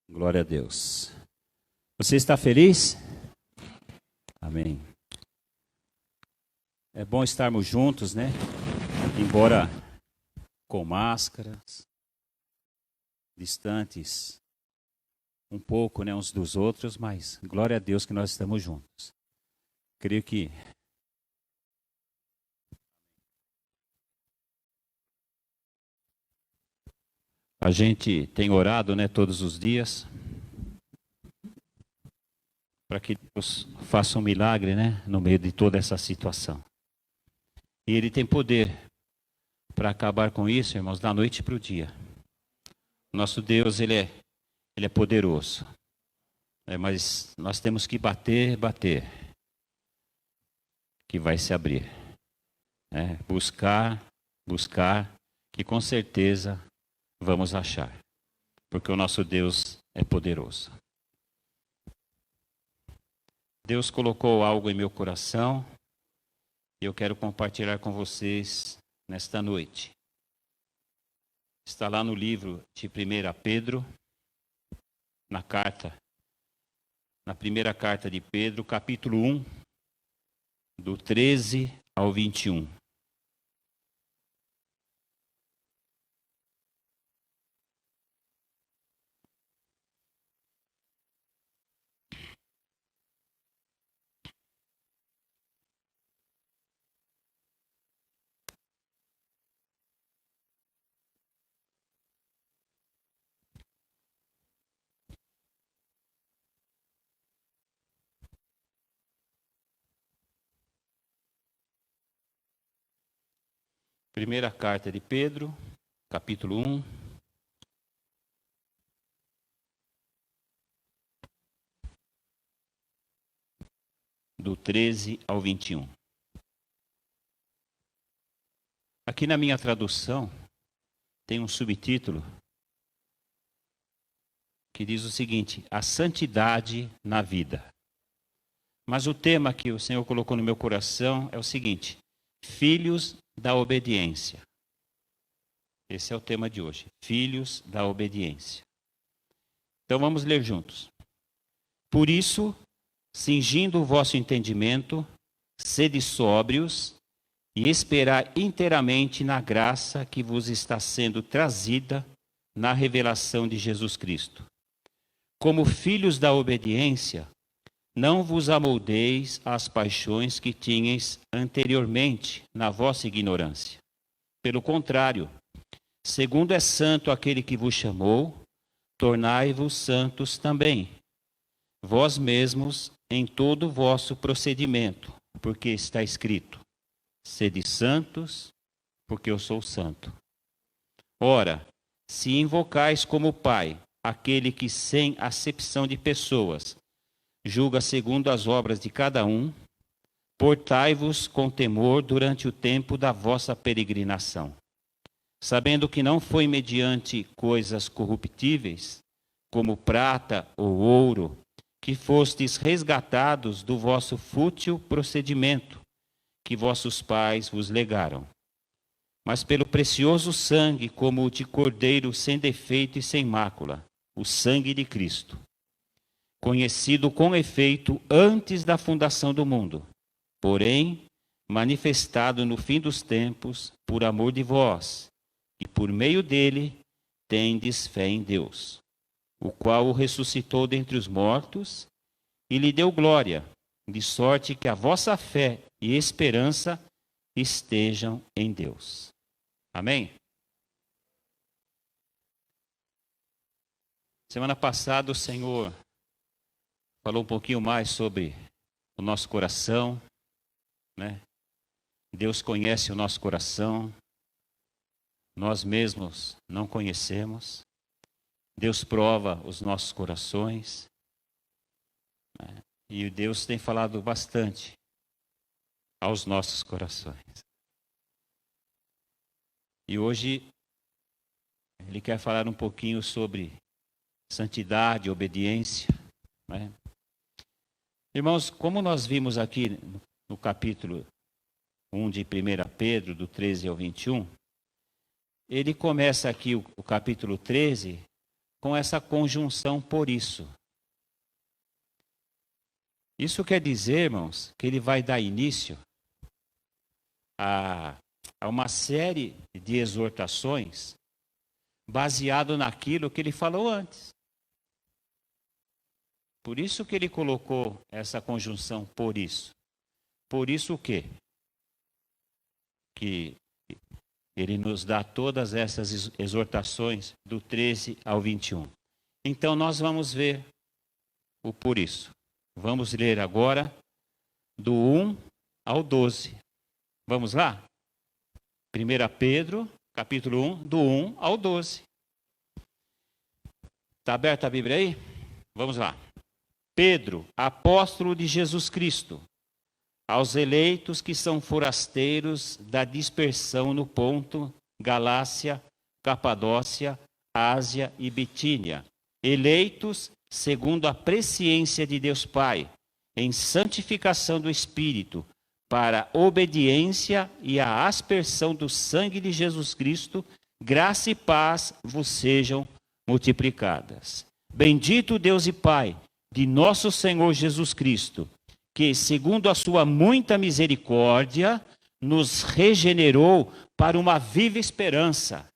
Glória a Deus. Você está feliz? Amém. É bom estarmos juntos, né? Embora com máscaras, distantes um pouco, né, uns dos outros, mas glória a Deus que nós estamos juntos. Creio que a gente tem orado, né, todos os dias, para que Deus faça um milagre, né, no meio de toda essa situação. E Ele tem poder para acabar com isso, irmãos, da noite para o dia. Nosso Deus, Ele é poderoso. Mas nós temos que bater, que vai se abrir. Buscar, que com certeza vamos achar. Porque o nosso Deus é poderoso. Deus colocou algo em meu coração e eu quero compartilhar com vocês nesta noite. Está lá no livro de 1 Pedro, na primeira carta de Pedro, capítulo 1, do 13 ao 21. Primeira carta de Pedro, capítulo 1. Do 13 ao 21. Aqui na minha tradução, tem um subtítulo que diz o seguinte: a santidade na vida. Mas o tema que o Senhor colocou no meu coração é o seguinte: filhos da obediência. Esse é o tema de hoje, filhos da obediência. Então vamos ler juntos. Por isso, cingindo o vosso entendimento, sede sóbrios e esperai inteiramente na graça que vos está sendo trazida na revelação de Jesus Cristo. Como filhos da obediência, não vos amoldeis às paixões que tinhais anteriormente na vossa ignorância. Pelo contrário, segundo é santo aquele que vos chamou, tornai-vos santos também, vós mesmos em todo o vosso procedimento, porque está escrito: sede santos, porque eu sou santo. Ora, se invocais como Pai aquele que, sem acepção de pessoas, julga segundo as obras de cada um, portai-vos com temor durante o tempo da vossa peregrinação, sabendo que não foi mediante coisas corruptíveis, como prata ou ouro, que fostes resgatados do vosso fútil procedimento, que vossos pais vos legaram, mas pelo precioso sangue, como o de cordeiro sem defeito e sem mácula, o sangue de Cristo, conhecido com efeito antes da fundação do mundo, porém manifestado no fim dos tempos por amor de vós, e por meio dele tendes fé em Deus, o qual o ressuscitou dentre os mortos e lhe deu glória, de sorte que a vossa fé e esperança estejam em Deus. Amém? Semana passada o Senhor falou um pouquinho mais sobre o nosso coração, né? Deus conhece o nosso coração, nós mesmos não conhecemos. Deus prova os nossos corações, né? E Deus tem falado bastante aos nossos corações. E hoje Ele quer falar um pouquinho sobre santidade, obediência, né? Irmãos, como nós vimos aqui no capítulo 1 de 1 Pedro, do 13 ao 21, ele começa aqui o capítulo 13 com essa conjunção por isso. Isso quer dizer, irmãos, que ele vai dar início a uma série de exortações baseado naquilo que ele falou antes. Por isso que ele colocou essa conjunção por isso. Por isso o quê? Que ele nos dá todas essas exortações do 13 ao 21. Então nós vamos ver o por isso. Vamos ler agora do 1 ao 12. Vamos lá? 1 Pedro, capítulo 1, do 1 ao 12. Está aberta a Bíblia aí? Vamos lá. Pedro, apóstolo de Jesus Cristo, aos eleitos que são forasteiros da dispersão no Ponto, Galácia, Capadócia, Ásia e Bitínia, eleitos segundo a presciência de Deus Pai, em santificação do Espírito, para obediência e a aspersão do sangue de Jesus Cristo, graça e paz vos sejam multiplicadas. Bendito Deus e Pai de nosso Senhor Jesus Cristo, que, segundo a sua muita misericórdia, nos regenerou para uma viva esperança,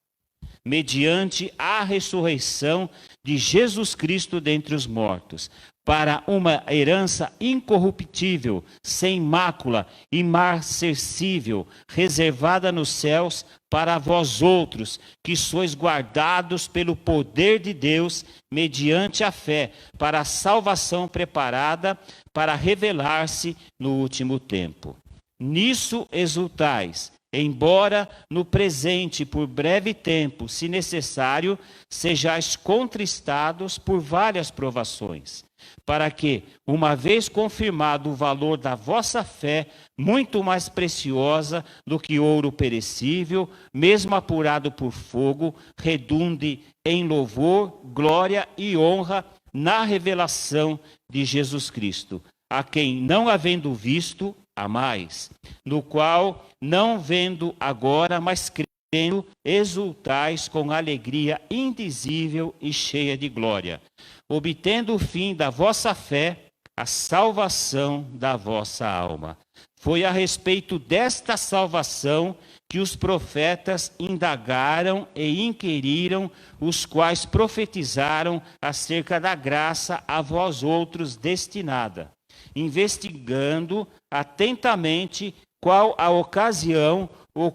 mediante a ressurreição de Jesus Cristo dentre os mortos, para uma herança incorruptível, sem mácula, imarcessível, reservada nos céus para vós outros, que sois guardados pelo poder de Deus, mediante a fé, para a salvação preparada para revelar-se no último tempo. Nisso exultais, embora no presente, por breve tempo, se necessário, sejais contristados por várias provações, para que, uma vez confirmado o valor da vossa fé, muito mais preciosa do que ouro perecível, mesmo apurado por fogo, redunde em louvor, glória e honra na revelação de Jesus Cristo, a quem, não havendo visto, amais, no qual, não vendo agora, mas crendo, exultais com alegria indizível e cheia de glória, obtendo o fim da vossa fé, a salvação da vossa alma. Foi a respeito desta salvação que os profetas indagaram e inquiriram, os quais profetizaram acerca da graça a vós outros destinada, investigando atentamente qual a ocasião ou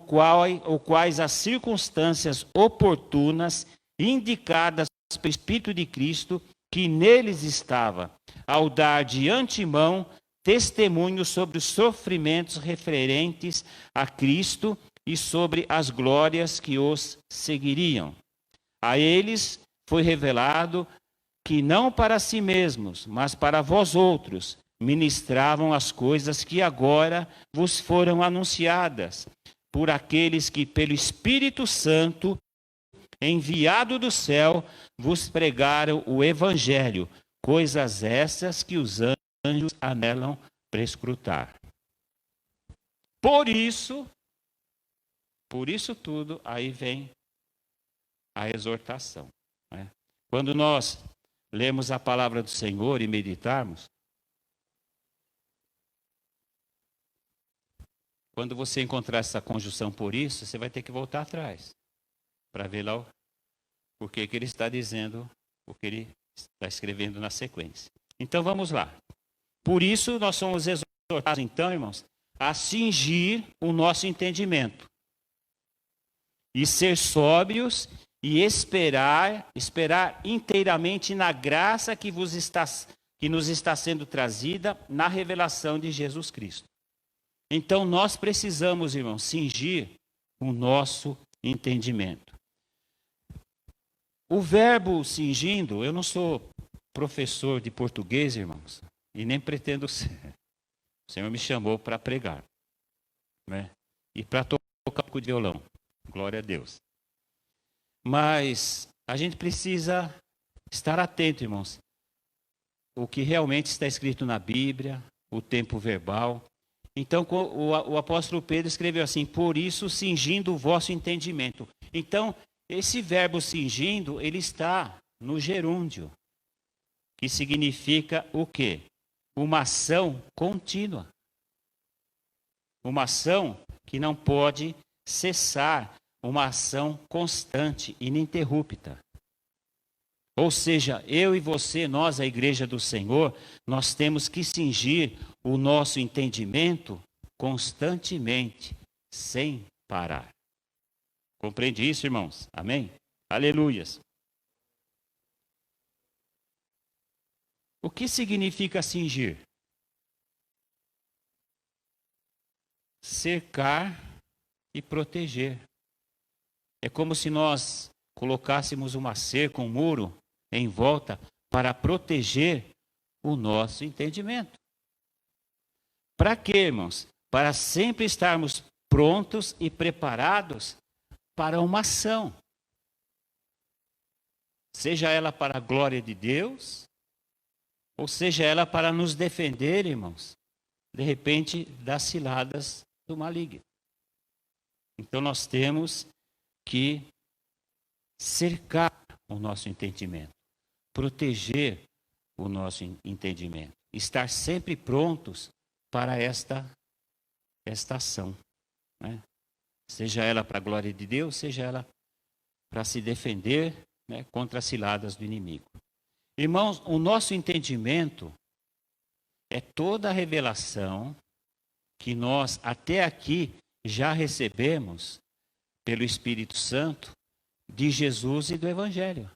quais as circunstâncias oportunas indicadas pelo Espírito de Cristo que neles estava, ao dar de antemão testemunho sobre os sofrimentos referentes a Cristo e sobre as glórias que os seguiriam. A eles foi revelado que não para si mesmos, mas para vós outros, ministravam as coisas que agora vos foram anunciadas, por aqueles que pelo Espírito Santo, enviado do céu, vos pregaram o Evangelho, coisas essas que os anjos anelam prescrutar. Por isso tudo, aí vem a exortação. Né? Quando nós lemos a palavra do Senhor e meditarmos, quando você encontrar essa conjunção por isso, você vai ter que voltar atrás, para ver lá o que ele está dizendo, o que ele está escrevendo na sequência. Então vamos lá. Por isso nós somos exortados, então, irmãos, a cingir o nosso entendimento e ser sóbrios e esperar inteiramente na graça que nos está sendo trazida na revelação de Jesus Cristo. Então nós precisamos, irmãos, cingir o nosso entendimento. O verbo cingindo, eu não sou professor de português, irmãos, e nem pretendo ser. O Senhor me chamou para pregar, né? E para tocar um pouco de violão. Glória a Deus. Mas a gente precisa estar atento, irmãos. O que realmente está escrito na Bíblia, o tempo verbal. Então o apóstolo Pedro escreveu assim: por isso cingindo o vosso entendimento. Então, esse verbo cingindo, ele está no gerúndio, que significa o quê? Uma ação contínua. Uma ação que não pode cessar, uma ação constante, ininterrupta. Ou seja, eu e você, nós, a igreja do Senhor, nós temos que cingir o nosso entendimento constantemente, sem parar. Compreende isso, irmãos? Amém? Aleluias. O que significa cingir? Cercar e proteger. É como se nós colocássemos uma cerca, um muro em volta para proteger o nosso entendimento. Para quê, irmãos? Para sempre estarmos prontos e preparados para uma ação. Seja ela para a glória de Deus, ou seja ela para nos defender, irmãos, de repente, das ciladas do maligno. Então nós temos que cercar o nosso entendimento, proteger o nosso entendimento, estar sempre prontos para esta ação, né? Seja ela para a glória de Deus, seja ela para se defender, né, contra as ciladas do inimigo. Irmãos, o nosso entendimento é toda a revelação que nós até aqui já recebemos pelo Espírito Santo de Jesus e do Evangelho.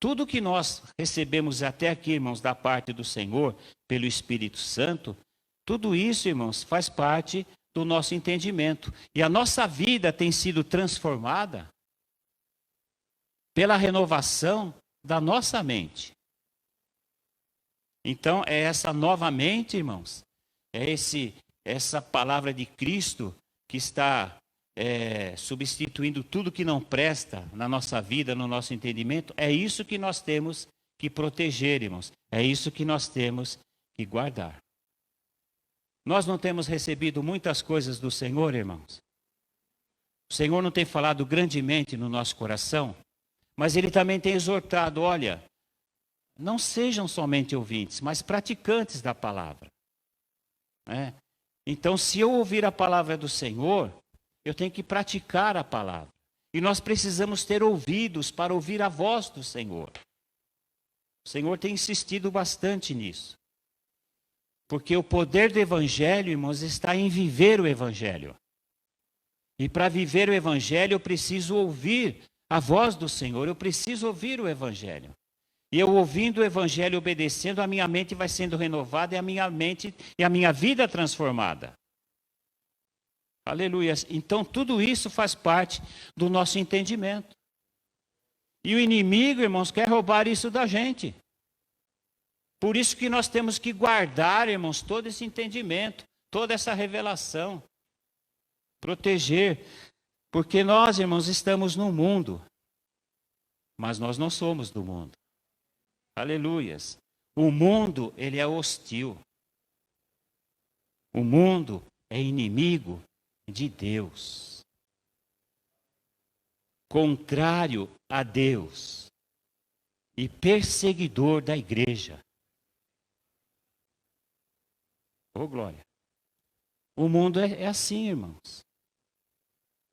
Tudo que nós recebemos até aqui, irmãos, da parte do Senhor, pelo Espírito Santo, tudo isso, irmãos, faz parte do nosso entendimento. E a nossa vida tem sido transformada pela renovação da nossa mente. Então, é essa nova mente, irmãos, é essa palavra de Cristo que está substituindo tudo que não presta na nossa vida, no nosso entendimento. É isso que nós temos que proteger, irmãos. É isso que nós temos que guardar. Nós não temos recebido muitas coisas do Senhor, irmãos. O Senhor não tem falado grandemente no nosso coração, mas Ele também tem exortado, olha, não sejam somente ouvintes, mas praticantes da palavra. Né? Então, se eu ouvir a palavra do Senhor, eu tenho que praticar a palavra. E nós precisamos ter ouvidos para ouvir a voz do Senhor. O Senhor tem insistido bastante nisso. Porque o poder do Evangelho, irmãos, está em viver o Evangelho. E para viver o Evangelho, eu preciso ouvir a voz do Senhor. Eu preciso ouvir o Evangelho. E eu ouvindo o Evangelho, obedecendo, a minha mente vai sendo renovada e a minha mente e a minha vida transformada. Aleluia. Então, tudo isso faz parte do nosso entendimento. E o inimigo, irmãos, quer roubar isso da gente. Por isso que nós temos que guardar, irmãos, todo esse entendimento, toda essa revelação. Proteger. Porque nós, irmãos, estamos no mundo. Mas nós não somos do mundo. Aleluias. O mundo, ele é hostil. O mundo é inimigo de Deus. Contrário a Deus. E perseguidor da igreja. Oh, glória. O mundo é assim, irmãos.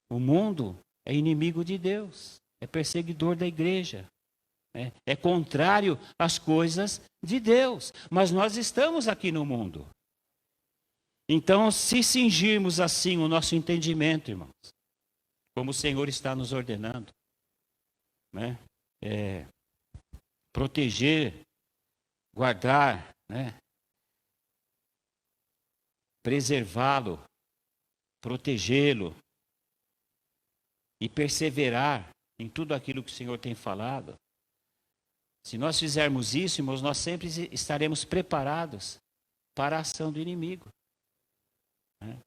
O mundo é inimigo de Deus. É perseguidor da igreja. É contrário às coisas de Deus. Mas nós estamos aqui no mundo. Então, se cingirmos assim o nosso entendimento, irmãos, como o Senhor está nos ordenando, né? Proteger, guardar, né? Preservá-lo, protegê-lo e perseverar em tudo aquilo que o Senhor tem falado. Se nós fizermos isso, irmãos, nós sempre estaremos preparados para a ação do inimigo. Né?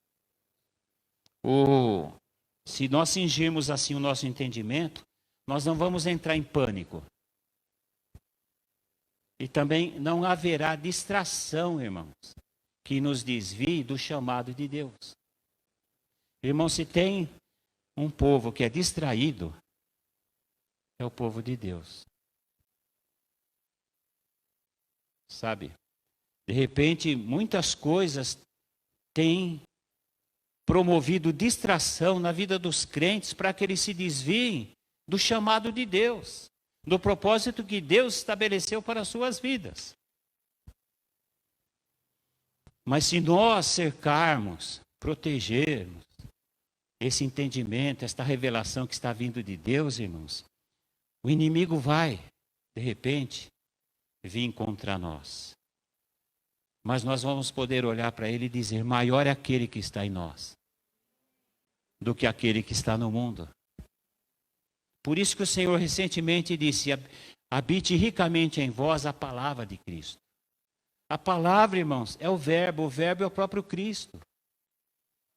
Se nós cingirmos assim o nosso entendimento, nós não vamos entrar em pânico. E também não haverá distração, irmãos, que nos desvie do chamado de Deus. Irmão, se tem um povo que é distraído, é o povo de Deus. sabe? De repente, muitas coisas têm promovido distração na vida dos crentes para que eles se desviem do chamado de Deus, do propósito que Deus estabeleceu para as suas vidas. Mas se nós cercarmos, protegermos esse entendimento, esta revelação que está vindo de Deus, irmãos, o inimigo vai, de repente, vir contra nós. Mas nós vamos poder olhar para ele e dizer: maior é aquele que está em nós do que aquele que está no mundo. Por isso que o Senhor recentemente disse: habite ricamente em vós a palavra de Cristo. A palavra, irmãos, é o verbo é o próprio Cristo.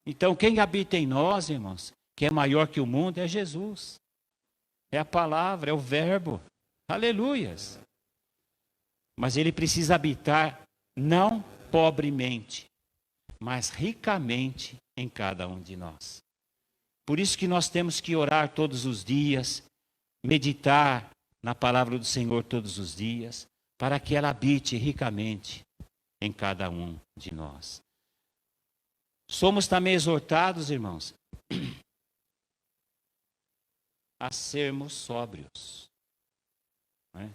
Então, quem habita em nós, irmãos, que é maior que o mundo, é Jesus. É a palavra, é o verbo. Aleluias. Mas ele precisa habitar não pobremente, mas ricamente em cada um de nós. Por isso que nós temos que orar todos os dias, meditar na palavra do Senhor todos os dias, para que ela habite ricamente em cada um de nós. Somos também exortados, irmãos, a sermos sóbrios. Não é?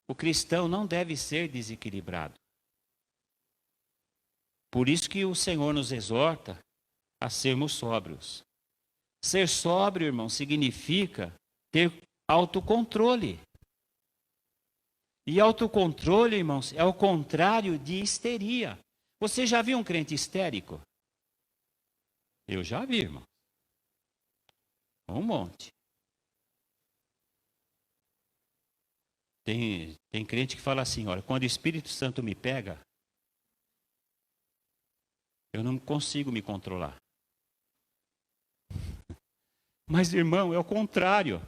O cristão não deve ser desequilibrado. Por isso que o Senhor nos exorta a sermos sóbrios. Ser sóbrio, irmão, significa ter autocontrole. E autocontrole, irmãos, é o contrário de histeria. Você já viu um crente histérico? Eu já vi, irmão. Um monte. Tem crente que fala assim: olha, quando o Espírito Santo me pega, eu não consigo me controlar. Mas, irmão, é o contrário.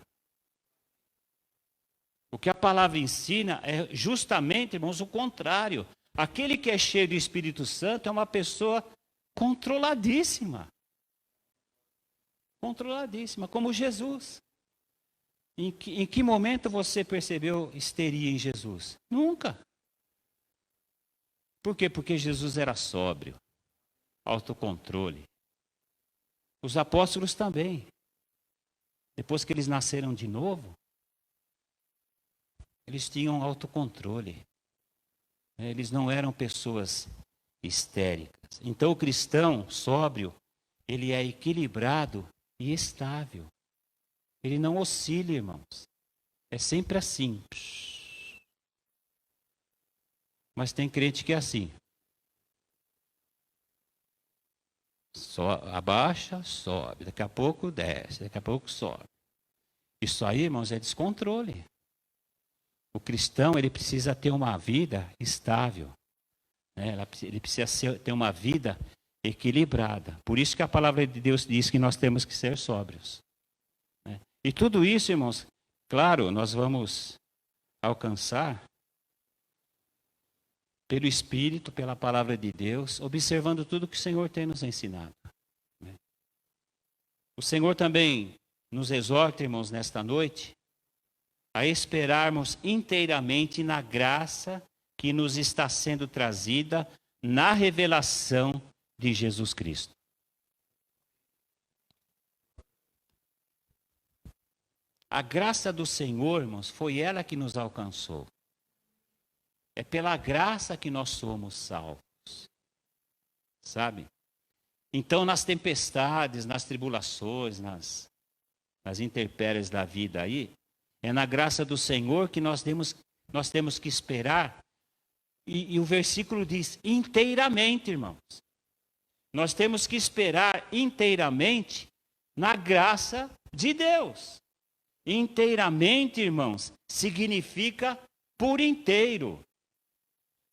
O que a palavra ensina é justamente, irmãos, o contrário. Aquele que é cheio do Espírito Santo é uma pessoa controladíssima. Controladíssima, como Jesus. Em que momento você percebeu histeria em Jesus? Nunca. Por quê? Porque Jesus era sóbrio, autocontrole. Os apóstolos também. Depois que eles nasceram de novo, eles tinham autocontrole. Eles não eram pessoas histéricas. Então o cristão sóbrio, ele é equilibrado e estável. Ele não oscila, irmãos. É sempre assim. Mas tem crente que é assim. Só abaixa, sobe. Daqui a pouco desce, daqui a pouco sobe. Isso aí, irmãos, é descontrole. O cristão, ele precisa ter uma vida estável. Né? Ele precisa ter uma vida equilibrada. Por isso que a palavra de Deus diz que nós temos que ser sóbrios. Né? E tudo isso, irmãos, claro, nós vamos alcançar pelo Espírito, pela palavra de Deus, observando tudo que o Senhor tem nos ensinado. Né? O Senhor também nos exorta, irmãos, nesta noite, a esperarmos inteiramente na graça que nos está sendo trazida na revelação de Jesus Cristo. A graça do Senhor, irmãos, foi ela que nos alcançou. É pela graça que nós somos salvos. Sabe? Então, nas tempestades, nas tribulações, nas intempéries da vida aí, é na graça do Senhor que nós temos que esperar. E o versículo diz, inteiramente, irmãos. Nós temos que esperar inteiramente na graça de Deus. Inteiramente, irmãos, significa por inteiro.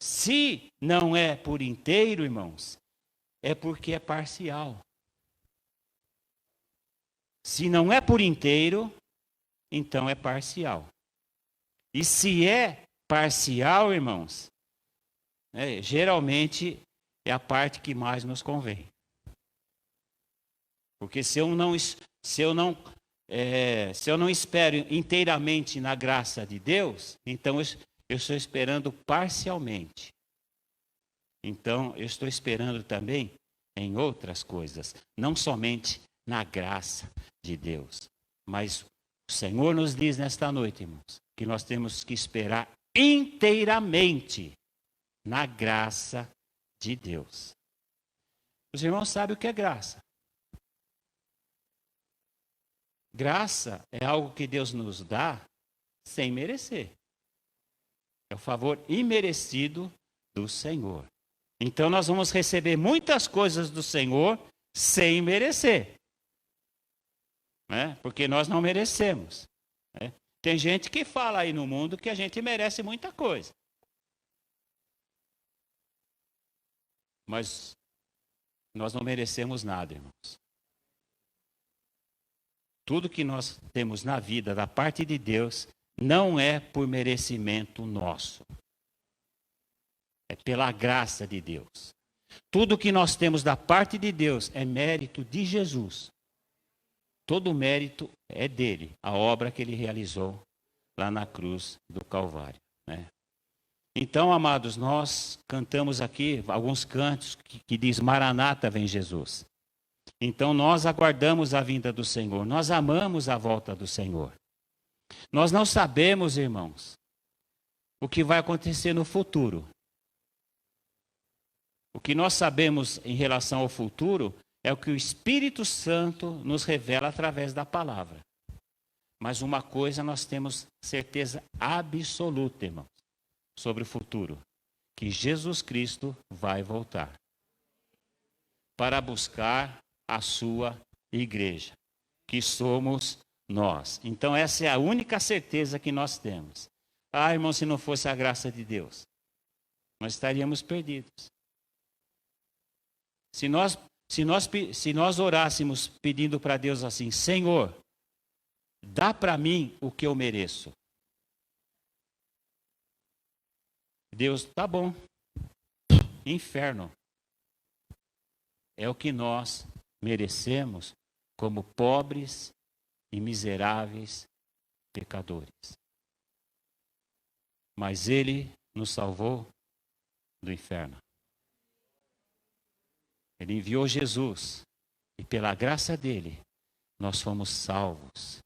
Se não é por inteiro, irmãos, é porque é parcial. Se não é por inteiro, então é parcial. E se é parcial, irmãos, geralmente é a parte que mais nos convém. Porque se eu não espero inteiramente na graça de Deus, então eu estou esperando parcialmente. Então, eu estou esperando também em outras coisas, não somente na graça de Deus. Mas o Senhor nos diz nesta noite, irmãos, que nós temos que esperar inteiramente na graça de Deus. Os irmãos sabem o que é graça. Graça é algo que Deus nos dá sem merecer. É o favor imerecido do Senhor. Então nós vamos receber muitas coisas do Senhor sem merecer. Né? Porque nós não merecemos. Né? Tem gente que fala aí no mundo que a gente merece muita coisa. Mas nós não merecemos nada, irmãos. Tudo que nós temos na vida da parte de Deus não é por merecimento nosso. É pela graça de Deus. Tudo que nós temos da parte de Deus é mérito de Jesus. Todo o mérito é dele, a obra que ele realizou lá na cruz do Calvário. Né? Então, amados, nós cantamos aqui alguns cantos que diz Maranata, vem Jesus. Então, nós aguardamos a vinda do Senhor, nós amamos a volta do Senhor. Nós não sabemos, irmãos, o que vai acontecer no futuro. O que nós sabemos em relação ao futuro é o que o Espírito Santo nos revela através da palavra. Mas uma coisa nós temos certeza absoluta, irmãos, sobre o futuro, que Jesus Cristo vai voltar para buscar a sua igreja, que somos nós. Então essa é a única certeza que nós temos. Ah, irmão, se não fosse a graça de Deus, nós estaríamos perdidos. Se nós orássemos pedindo para Deus assim, Senhor, dá para mim o que eu mereço. Deus, tá bom. Inferno. É o que nós merecemos como pobres e miseráveis pecadores. Mas Ele nos salvou do inferno. Ele enviou Jesus e pela graça dele nós fomos salvos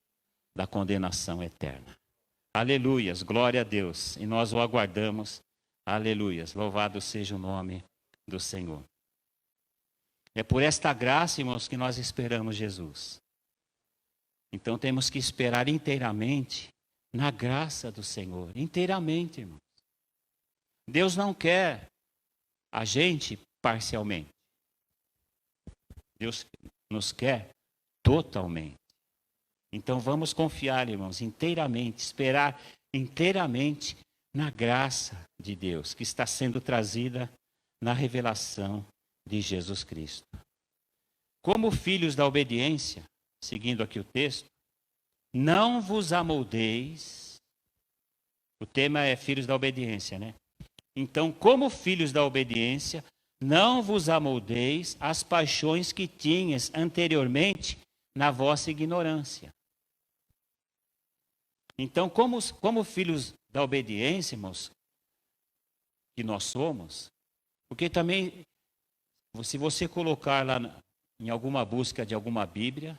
da condenação eterna. Aleluias, glória a Deus. E nós o aguardamos. Aleluias, louvado seja o nome do Senhor. É por esta graça, irmãos, que nós esperamos Jesus. Então temos que esperar inteiramente na graça do Senhor. Inteiramente, irmãos. Deus não quer a gente parcialmente. Deus nos quer totalmente. Então vamos confiar, irmãos, inteiramente, esperar inteiramente na graça de Deus, que está sendo trazida na revelação de Jesus Cristo. Como filhos da obediência, seguindo aqui o texto, não vos amoldeis, o tema é filhos da obediência, né? Então, como filhos da obediência, não vos amoldeis às paixões que tinhas anteriormente na vossa ignorância. Então, como filhos da obediência, irmãos, que nós somos, porque também, se você colocar lá em alguma busca de alguma Bíblia,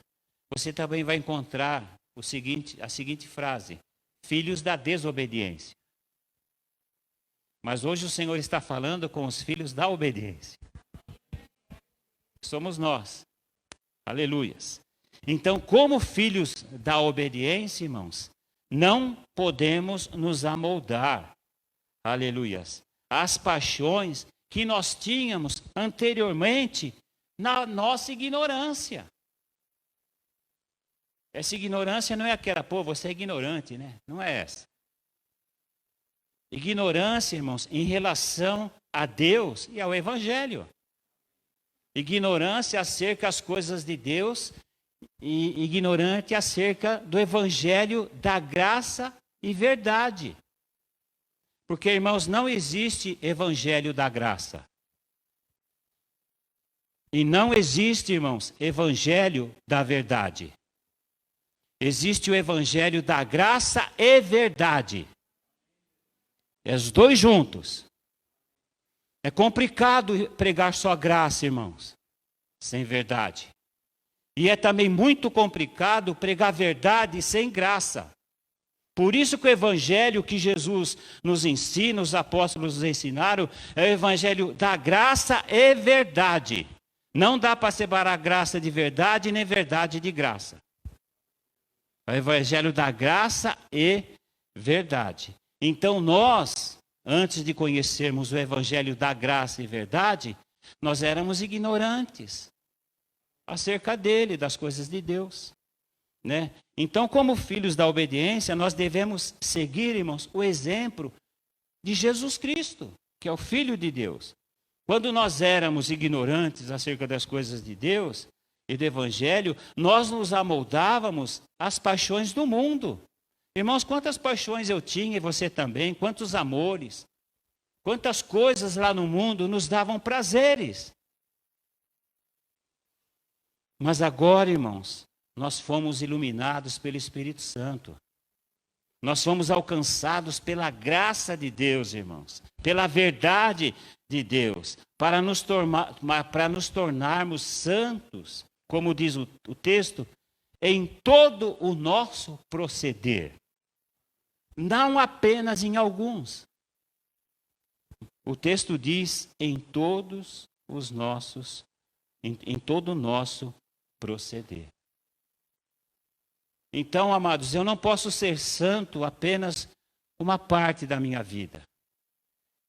você também vai encontrar a seguinte frase: filhos da desobediência. Mas hoje o Senhor está falando com os filhos da obediência. Somos nós. Aleluias. Então, como filhos da obediência, irmãos, não podemos nos amoldar. Aleluias. Às paixões que nós tínhamos anteriormente na nossa ignorância. Essa ignorância não é aquela, pô, você é ignorante, né? Não é essa. Ignorância, irmãos, em relação a Deus e ao Evangelho. Ignorância acerca das coisas de Deus e ignorante acerca do Evangelho da graça e verdade. Porque, irmãos, não existe Evangelho da graça. E não existe, irmãos, Evangelho da verdade. Existe o Evangelho da graça e verdade. É os dois juntos. É complicado pregar só graça, irmãos, sem verdade. E é também muito complicado pregar verdade sem graça. Por isso que o evangelho que Jesus nos ensina, os apóstolos nos ensinaram, é o evangelho da graça e verdade. Não dá para separar graça de verdade, nem verdade de graça. É o evangelho da graça e verdade. Então nós, antes de conhecermos o evangelho da graça e verdade, nós éramos ignorantes acerca dele, das coisas de Deus, né? Então, como filhos da obediência, nós devemos seguir, irmãos, o exemplo de Jesus Cristo, que é o Filho de Deus. Quando nós éramos ignorantes acerca das coisas de Deus e do Evangelho, nós nos amoldávamos às paixões do mundo. Irmãos, quantas paixões eu tinha e você também, quantos amores, quantas coisas lá no mundo nos davam prazeres. Mas agora, irmãos, nós fomos iluminados pelo Espírito Santo. Nós fomos alcançados pela graça de Deus, irmãos, pela verdade de Deus, para nos tornarmos santos, como diz o texto, em todo o nosso proceder. Não apenas em alguns. O texto diz em todos os nossos, em todo o nosso proceder. Então, amados, eu não posso ser santo apenas uma parte da minha vida.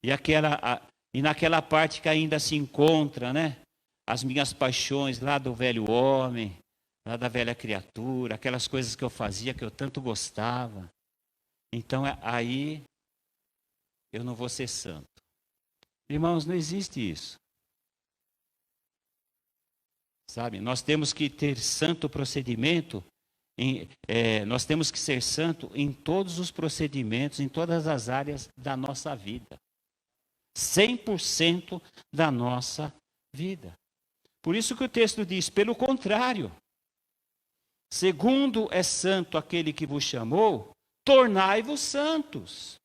E naquela parte que ainda se encontra, né? As minhas paixões lá do velho homem, lá da velha criatura, aquelas coisas que eu fazia que eu tanto gostava. Então, aí eu não vou ser santo. Irmãos, não existe isso. Sabe, nós temos que ter santo procedimento, nós temos que ser santo em todos os procedimentos, em todas as áreas da nossa vida. 100% da nossa vida. Por isso que o texto diz, pelo contrário, segundo é santo aquele que vos chamou, tornai-vos santos,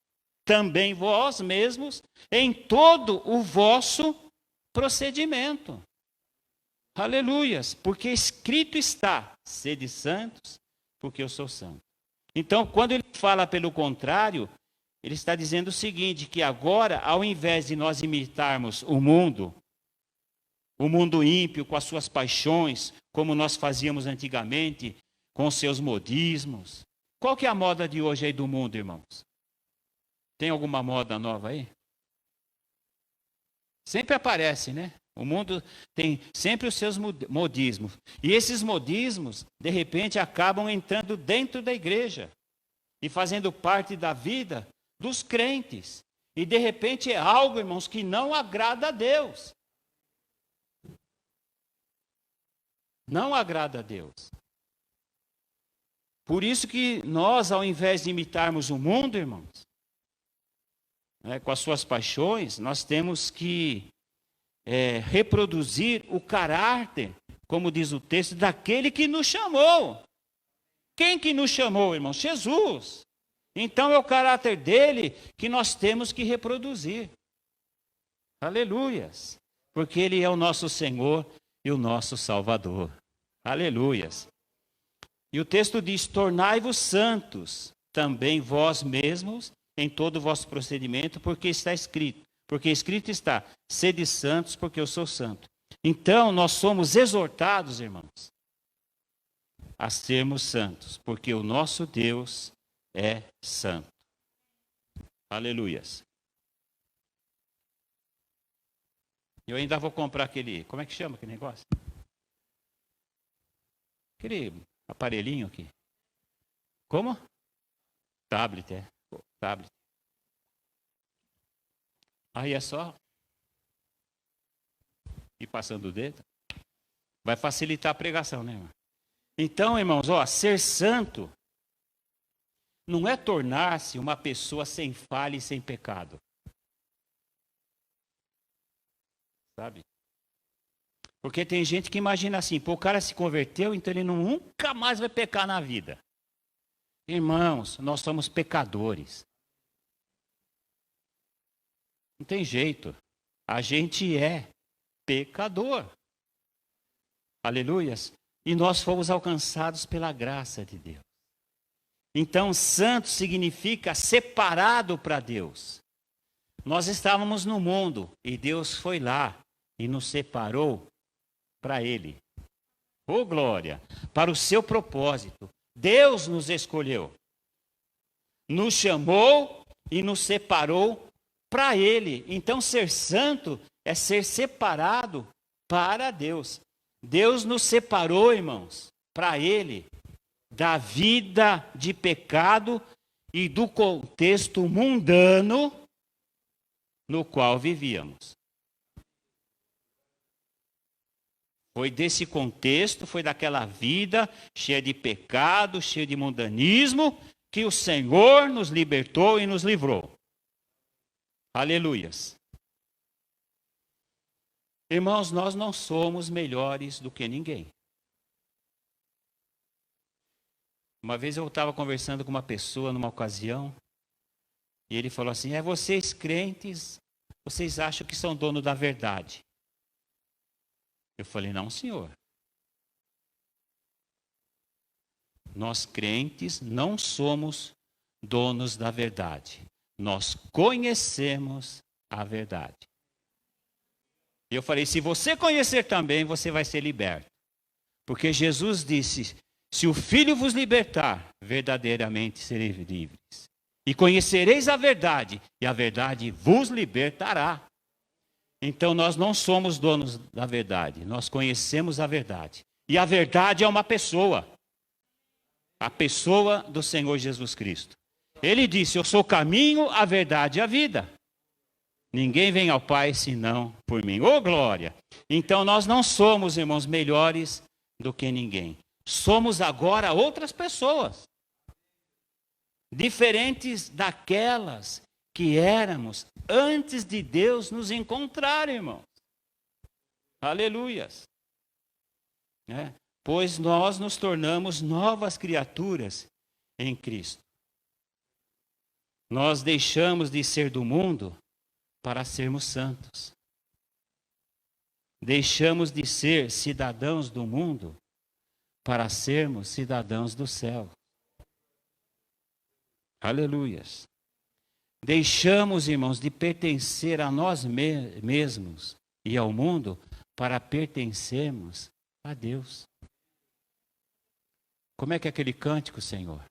também vós mesmos, em todo o vosso procedimento. Aleluias, porque escrito está, sede santos, porque eu sou santo. Então, quando ele fala pelo contrário, ele está dizendo o seguinte, que agora, ao invés de nós imitarmos o mundo ímpio com as suas paixões, como nós fazíamos antigamente, com os seus modismos. Qual que é a moda de hoje aí do mundo, irmãos? Tem alguma moda nova aí? Sempre aparece, né? O mundo tem sempre os seus modismos. E esses modismos, de repente, acabam entrando dentro da igreja e fazendo parte da vida dos crentes. E, de repente, é algo, irmãos, que não agrada a Deus. Não agrada a Deus. Por isso que nós, ao invés de imitarmos o mundo, irmãos, com as suas paixões, nós temos que reproduzir o caráter, como diz o texto, daquele que nos chamou. Quem que nos chamou, irmãos? Jesus. Então é o caráter dele que nós temos que reproduzir. Aleluias. Porque ele é o nosso Senhor e o nosso Salvador. Aleluias. E o texto diz, tornai-vos santos, também vós mesmos, em todo o vosso procedimento, porque está escrito. Porque escrito está, sede santos, porque eu sou santo. Então, nós somos exortados, irmãos, a sermos santos, porque o nosso Deus é santo. Aleluias. Eu ainda vou comprar aquele, como é que chama aquele negócio? Aquele aparelhinho aqui. Como? Tablet, tablet. Aí é só ir passando o dedo. Vai facilitar a pregação, né, irmão? Então, irmãos, ser santo não é tornar-se uma pessoa sem falha e sem pecado. Sabe? Porque tem gente que imagina assim, o cara se converteu, então ele nunca mais vai pecar na vida. Irmãos, nós somos pecadores. Não tem jeito. A gente é pecador. Aleluias. E nós fomos alcançados pela graça de Deus. Então, santo significa separado para Deus. Nós estávamos no mundo e Deus foi lá e nos separou para Ele. Oh, glória! Para o seu propósito. Deus nos escolheu. Nos chamou e nos separou para Ele. Então, ser santo é ser separado para Deus. Deus nos separou, irmãos, para Ele, da vida de pecado e do contexto mundano no qual vivíamos. Foi desse contexto, foi daquela vida cheia de pecado, cheia de mundanismo, que o Senhor nos libertou e nos livrou. Aleluias. Irmãos, nós não somos melhores do que ninguém. Uma vez eu estava conversando com uma pessoa numa ocasião, e ele falou assim: vocês crentes, vocês acham que são dono da verdade? Eu falei: não, senhor. Nós crentes não somos donos da verdade. Nós conhecemos a verdade. E eu falei: se você conhecer também, você vai ser liberto. Porque Jesus disse: se o Filho vos libertar, verdadeiramente sereis livres. E conhecereis a verdade, e a verdade vos libertará. Então nós não somos donos da verdade, nós conhecemos a verdade. E a verdade é uma pessoa. A pessoa do Senhor Jesus Cristo. Ele disse: eu sou o caminho, a verdade e a vida. Ninguém vem ao Pai senão por mim. Ô, glória! Então nós não somos, irmãos, melhores do que ninguém. Somos agora outras pessoas. Diferentes daquelas que éramos antes de Deus nos encontrar, irmãos. Aleluias. Pois nós nos tornamos novas criaturas em Cristo. Nós deixamos de ser do mundo para sermos santos. Deixamos de ser cidadãos do mundo para sermos cidadãos do céu. Aleluias. Deixamos, irmãos, de pertencer a nós mesmos e ao mundo para pertencermos a Deus. Como é que é aquele cântico, Senhor?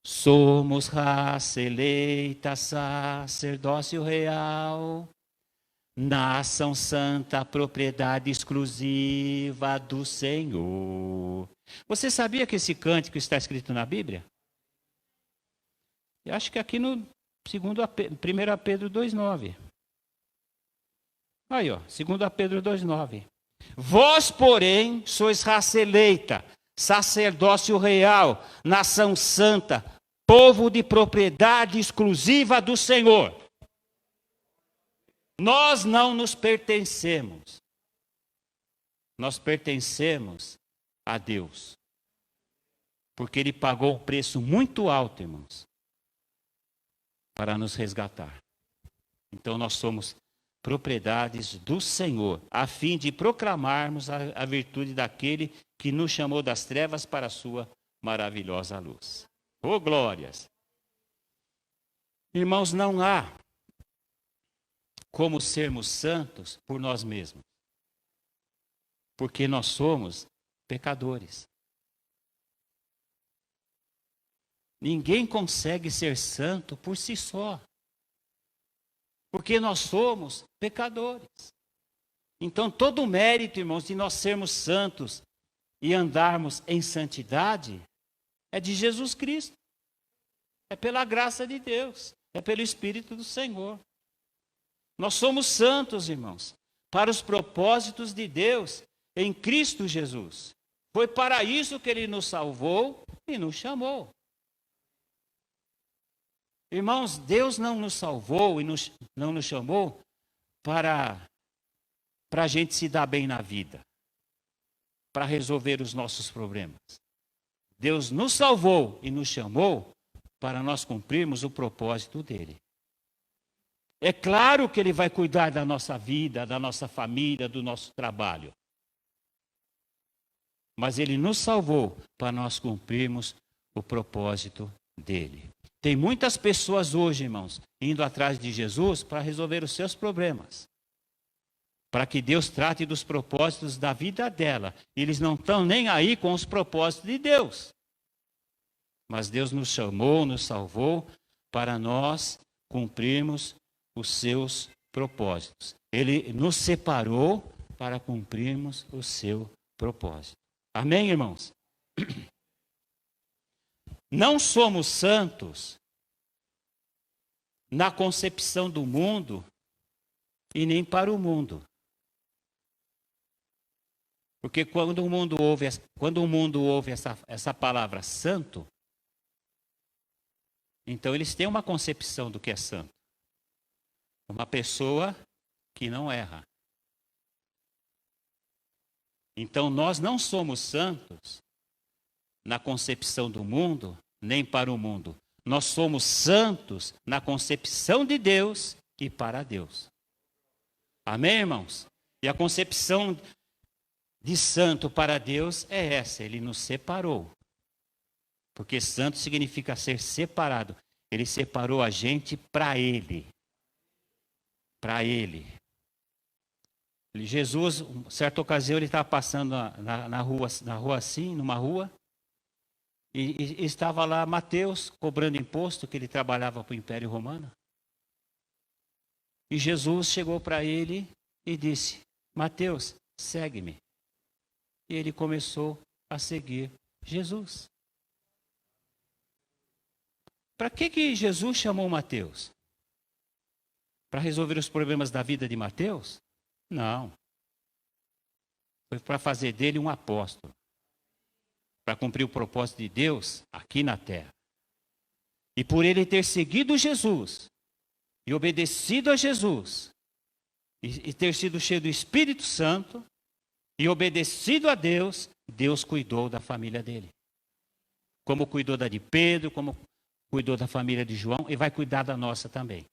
Somos raça eleita, sacerdócio real, nação santa, propriedade exclusiva do Senhor. Você sabia que esse cântico está escrito na Bíblia? Eu acho que aqui no 1 Pedro 2,9. Aí, 2 Pedro 2,9. Vós, porém, sois raça eleita, sacerdócio real, nação santa, povo de propriedade exclusiva do Senhor. Nós não nos pertencemos. Nós pertencemos a Deus. Porque Ele pagou um preço muito alto, irmãos, para nos resgatar. Então nós somos propriedades do Senhor, a fim de proclamarmos a virtude daquele que nos chamou das trevas para a sua maravilhosa luz. Oh, glórias! Irmãos, não há como sermos santos por nós mesmos, porque nós somos pecadores. Ninguém consegue ser santo por si só, porque nós somos pecadores. Então, todo o mérito, irmãos, de nós sermos santos e andarmos em santidade é de Jesus Cristo. É pela graça de Deus, é pelo Espírito do Senhor. Nós somos santos, irmãos, para os propósitos de Deus em Cristo Jesus. Foi para isso que Ele nos salvou e nos chamou. Irmãos, Deus não nos salvou e não nos chamou para a gente se dar bem na vida, para resolver os nossos problemas. Deus nos salvou e nos chamou para nós cumprirmos o propósito dele. É claro que ele vai cuidar da nossa vida, da nossa família, do nosso trabalho. Mas ele nos salvou para nós cumprirmos o propósito dele. Tem muitas pessoas hoje, irmãos, indo atrás de Jesus para resolver os seus problemas. Para que Deus trate dos propósitos da vida dela. Eles não estão nem aí com os propósitos de Deus. Mas Deus nos chamou, nos salvou para nós cumprirmos os seus propósitos. Ele nos separou para cumprirmos o seu propósito. Amém, irmãos? Não somos santos na concepção do mundo e nem para o mundo. Porque quando o mundo ouve essa palavra santo, então eles têm uma concepção do que é santo. Uma pessoa que não erra. Então nós não somos santos na concepção do mundo, nem para o mundo. Nós somos santos na concepção de Deus e para Deus. Amém, irmãos? E a concepção de santo para Deus é essa, ele nos separou. Porque santo significa ser separado. Ele separou a gente para ele. Para ele. Jesus, certa ocasião, ele estava passando na rua assim, numa rua, e estava lá Mateus cobrando imposto, que ele trabalhava para o Império Romano. E Jesus chegou para ele e disse: Mateus, segue-me. E ele começou a seguir Jesus. Para que Jesus chamou Mateus? Para resolver os problemas da vida de Mateus? Não. Foi para fazer dele um apóstolo. Para cumprir o propósito de Deus aqui na terra. E por ele ter seguido Jesus, e obedecido a Jesus, e ter sido cheio do Espírito Santo, e obedecido a Deus, Deus cuidou da família dele. Como cuidou da de Pedro, como cuidou da família de João, e vai cuidar da nossa também.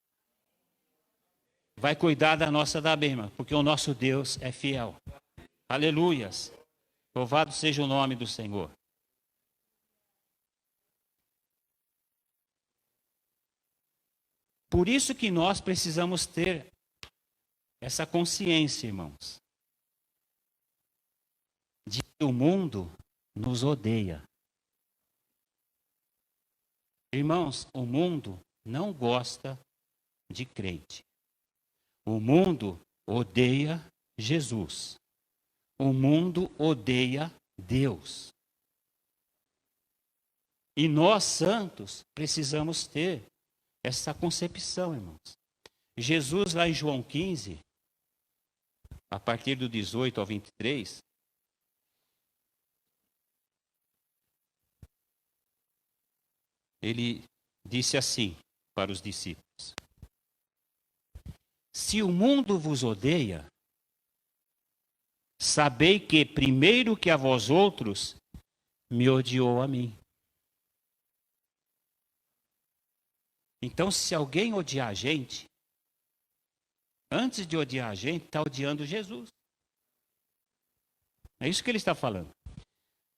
Vai cuidar da nossa também, irmão, porque o nosso Deus é fiel. Aleluias. Louvado seja o nome do Senhor. Por isso que nós precisamos ter essa consciência, irmãos, de que o mundo nos odeia. Irmãos, o mundo não gosta de crente. O mundo odeia Jesus. O mundo odeia Deus. E nós, santos, precisamos ter essa concepção, irmãos. Jesus, lá em João 15, a partir do 18 ao 23, ele disse assim para os discípulos: se o mundo vos odeia, sabei que primeiro que a vós outros, me odiou a mim. Então, se alguém odiar a gente, antes de odiar a gente, está odiando Jesus. É isso que ele está falando.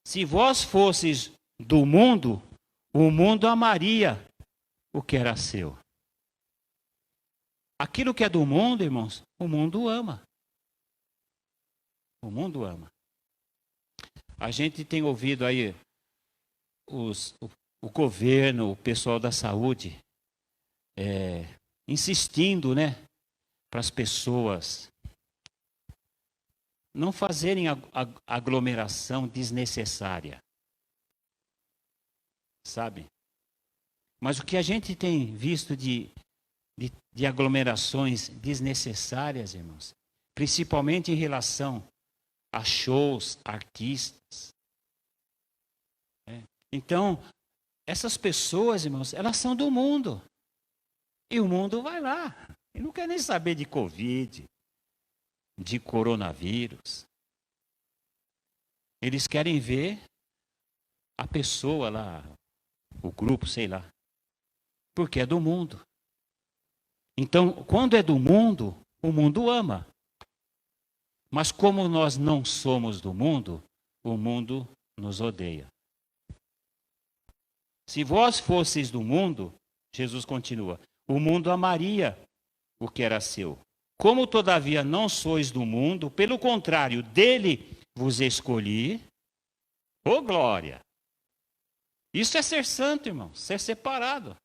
Se vós fosseis do mundo, o mundo amaria o que era seu. Aquilo que é do mundo, irmãos, o mundo ama. O mundo ama. A gente tem ouvido aí o governo, o pessoal da saúde, insistindo, né, para as pessoas não fazerem aglomeração desnecessária. Sabe? Mas o que a gente tem visto de aglomerações desnecessárias, irmãos, principalmente em relação a shows, artistas. Então, essas pessoas, irmãos, elas são do mundo. E o mundo vai lá. E não quer nem saber de Covid, de coronavírus. Eles querem ver a pessoa lá, o grupo, sei lá, porque é do mundo. Então, quando é do mundo, o mundo ama. Mas como nós não somos do mundo, o mundo nos odeia. Se vós fosseis do mundo, Jesus continua, o mundo amaria o que era seu. Como todavia não sois do mundo, pelo contrário, dele vos escolhi, ô glória! Isso é ser santo, irmão, ser separado.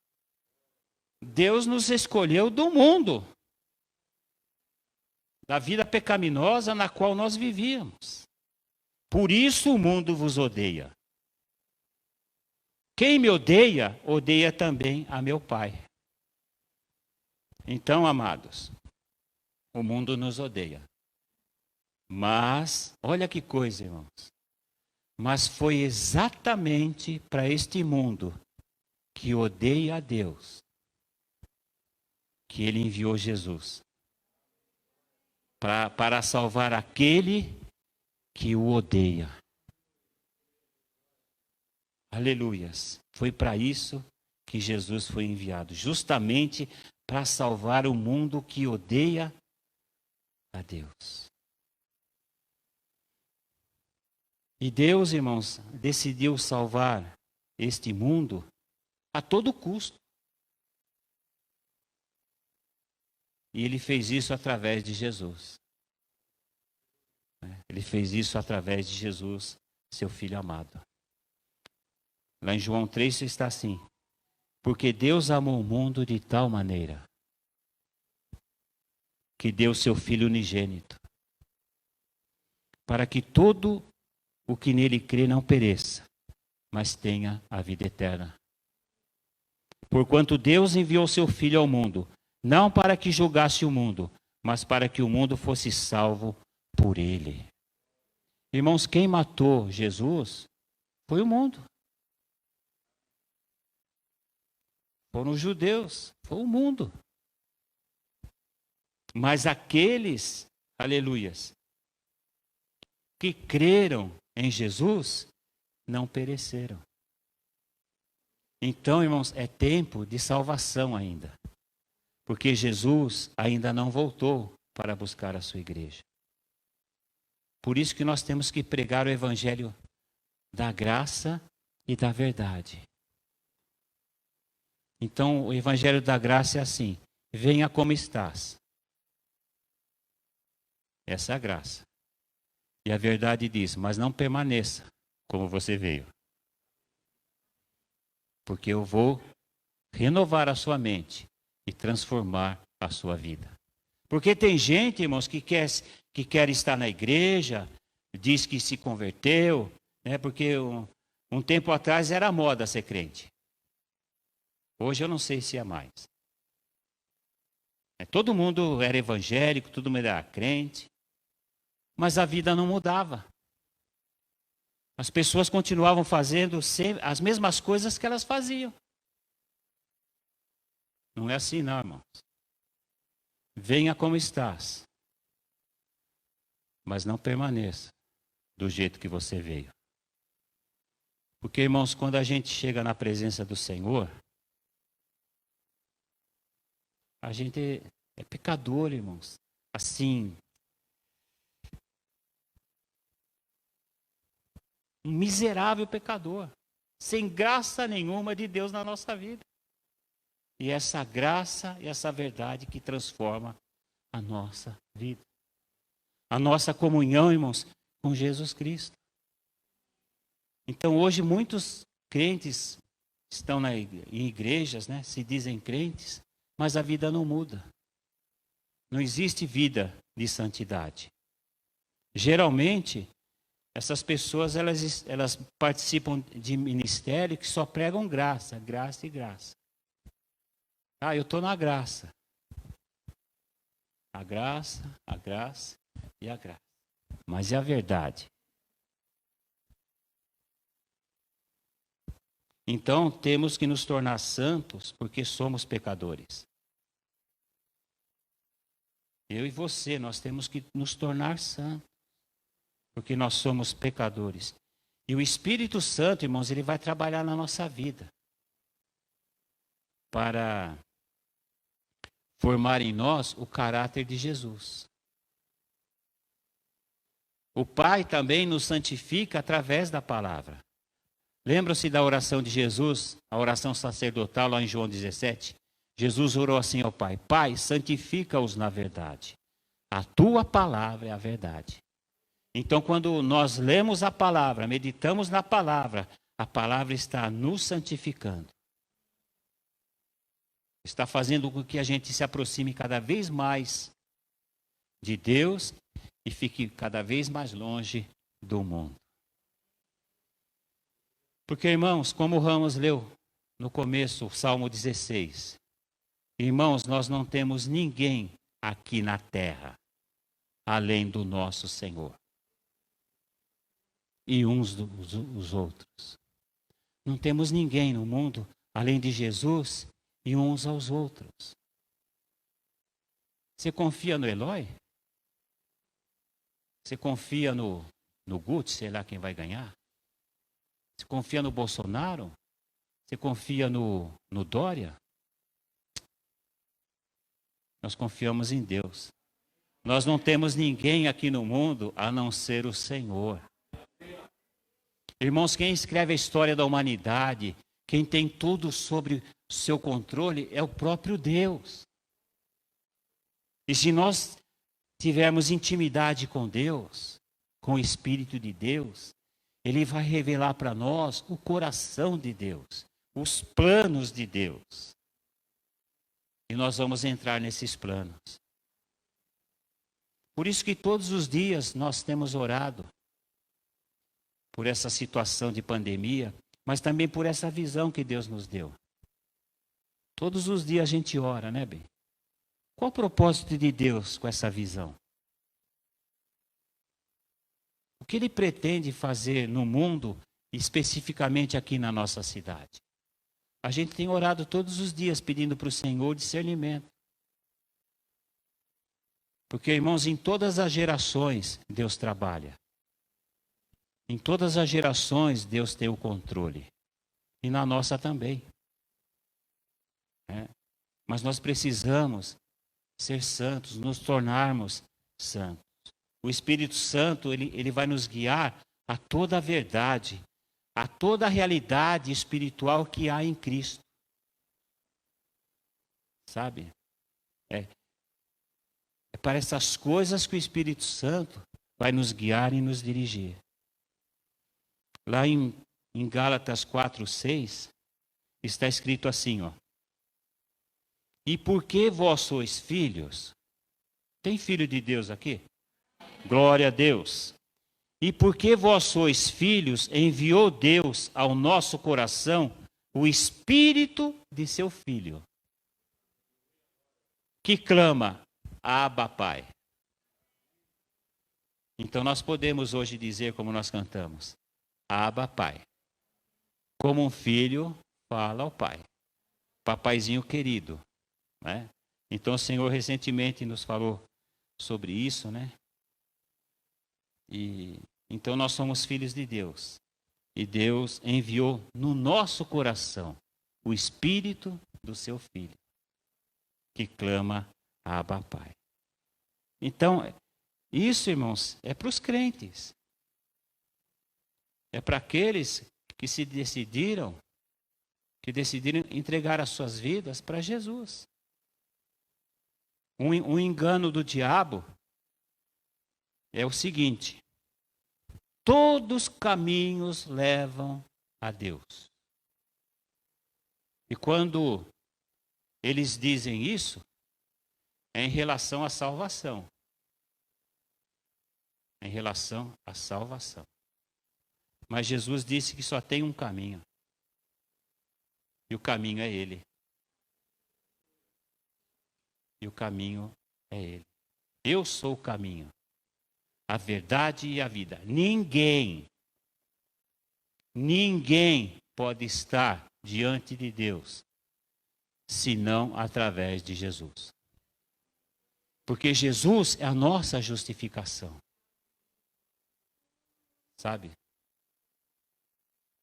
Deus nos escolheu do mundo, da vida pecaminosa na qual nós vivíamos. Por isso o mundo vos odeia. Quem me odeia, odeia também a meu Pai. Então, amados, o mundo nos odeia. Mas, olha que coisa, irmãos. Mas foi exatamente para este mundo que odeia a Deus que ele enviou Jesus. Para salvar aquele que o odeia. Aleluias. Foi para isso que Jesus foi enviado. Justamente para salvar o mundo que odeia a Deus. E Deus, irmãos, decidiu salvar este mundo a todo custo. E ele fez isso através de Jesus. Ele fez isso através de Jesus, seu Filho amado. Lá em João 3 está assim: porque Deus amou o mundo de tal maneira que deu seu Filho unigênito, para que todo o que nele crê não pereça, mas tenha a vida eterna. Porquanto Deus enviou seu Filho ao mundo, não para que julgasse o mundo, mas para que o mundo fosse salvo por ele. Irmãos, quem matou Jesus foi o mundo. Foram os judeus, foi o mundo. Mas aqueles, aleluias, que creram em Jesus, não pereceram. Então, irmãos, é tempo de salvação ainda. Porque Jesus ainda não voltou para buscar a sua igreja. Por isso que nós temos que pregar o evangelho da graça e da verdade. Então, o evangelho da graça é assim: venha como estás. Essa é a graça. E a verdade diz, mas não permaneça como você veio. Porque eu vou renovar a sua mente e transformar a sua vida. Porque tem gente, irmãos, que quer estar na igreja, diz que se converteu, né? Porque um tempo atrás era moda ser crente. Hoje eu não sei se é mais. Todo mundo era evangélico, todo mundo era crente, mas a vida não mudava. As pessoas continuavam fazendo as mesmas coisas que elas faziam. Não é assim não, irmãos. Venha como estás, mas não permaneça do jeito que você veio. Porque, irmãos, quando a gente chega na presença do Senhor, a gente é pecador, irmãos. Assim, um miserável pecador, sem graça nenhuma de Deus na nossa vida. E essa graça e essa verdade que transforma a nossa vida. A nossa comunhão, irmãos, com Jesus Cristo. Então hoje muitos crentes estão em igrejas, né, se dizem crentes, mas a vida não muda. Não existe vida de santidade. Geralmente, essas pessoas elas participam de ministério que só pregam graça, graça e graça. Eu estou na graça. A graça e a graça. Mas é a verdade. Então, temos que nos tornar santos porque somos pecadores. Eu e você, nós temos que nos tornar santos porque nós somos pecadores. E o Espírito Santo, irmãos, ele vai trabalhar na nossa vida para formar em nós o caráter de Jesus. O Pai também nos santifica através da palavra. Lembram-se da oração de Jesus, a oração sacerdotal lá em João 17? Jesus orou assim ao Pai: Pai, santifica-os na verdade. A tua palavra é a verdade. Então, quando nós lemos a palavra, meditamos na palavra, a palavra está nos santificando. Está fazendo com que a gente se aproxime cada vez mais de Deus e fique cada vez mais longe do mundo. Porque, irmãos, como o Ramos leu no começo, o Salmo 16, irmãos, nós não temos ninguém aqui na terra além do nosso Senhor e uns dos outros. Não temos ninguém no mundo além de Jesus e uns aos outros. Você confia no Eloy? Você confia no Guti, sei lá quem vai ganhar? Você confia no Bolsonaro? Você confia no Dória? Nós confiamos em Deus. Nós não temos ninguém aqui no mundo a não ser o Senhor. Irmãos, quem escreve a história da humanidade, quem tem tudo sobre seu controle é o próprio Deus. E se nós tivermos intimidade com Deus, com o Espírito de Deus, Ele vai revelar para nós o coração de Deus, os planos de Deus. E nós vamos entrar nesses planos. Por isso que todos os dias nós temos orado por essa situação de pandemia, mas também por essa visão que Deus nos deu. Todos os dias a gente ora, né, bem? Qual o propósito de Deus com essa visão? O que Ele pretende fazer no mundo, especificamente aqui na nossa cidade? A gente tem orado todos os dias pedindo para o Senhor discernimento. Porque, irmãos, em todas as gerações Deus trabalha. Em todas as gerações Deus tem o controle. E na nossa também. Mas nós precisamos ser santos, nos tornarmos santos. O Espírito Santo, ele vai nos guiar a toda a verdade, a toda a realidade espiritual que há em Cristo. Sabe? É para essas coisas que o Espírito Santo vai nos guiar e nos dirigir. Lá em Gálatas 4:6, está escrito assim, ó. E porque vós sois filhos, tem filho de Deus aqui? Glória a Deus. E porque vós sois filhos, enviou Deus ao nosso coração o Espírito de seu Filho, que clama, Abba, Pai. Então nós podemos hoje dizer como nós cantamos, Abba, Pai. Como um filho fala ao Pai. Papaizinho querido. Né? Então o Senhor recentemente nos falou sobre isso, né? E então nós somos filhos de Deus. E Deus enviou no nosso coração o Espírito do seu Filho, que clama, Abba, Pai. Então, isso, irmãos, é para os crentes. É para aqueles que se decidiram entregar as suas vidas para Jesus. Um engano do diabo é o seguinte: todos os caminhos levam a Deus. E quando eles dizem isso, é em relação à salvação. É em relação à salvação. Mas Jesus disse que só tem um caminho. E o caminho é Ele. E o caminho é Ele. Eu sou o caminho, a verdade e a vida. Ninguém pode estar diante de Deus senão através de Jesus. Porque Jesus é a nossa justificação. Sabe?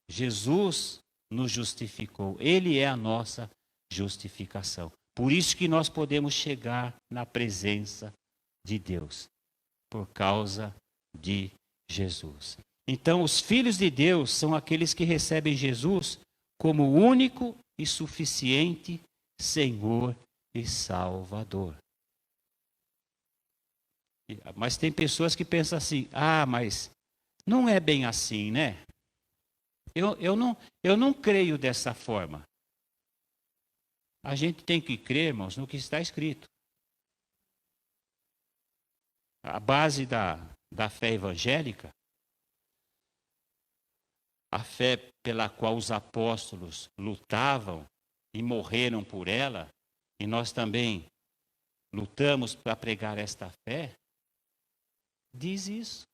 Jesus nos justificou. Ele é a nossa justificação. Por isso que nós podemos chegar na presença de Deus, por causa de Jesus. Então, os filhos de Deus são aqueles que recebem Jesus como único e suficiente Senhor e Salvador. Mas tem pessoas que pensam assim, mas não é bem assim, né? Eu não creio dessa forma. A gente tem que crer, irmãos, no que está escrito. A base da fé evangélica, a fé pela qual os apóstolos lutavam e morreram por ela, e nós também lutamos para pregar esta fé, diz isso.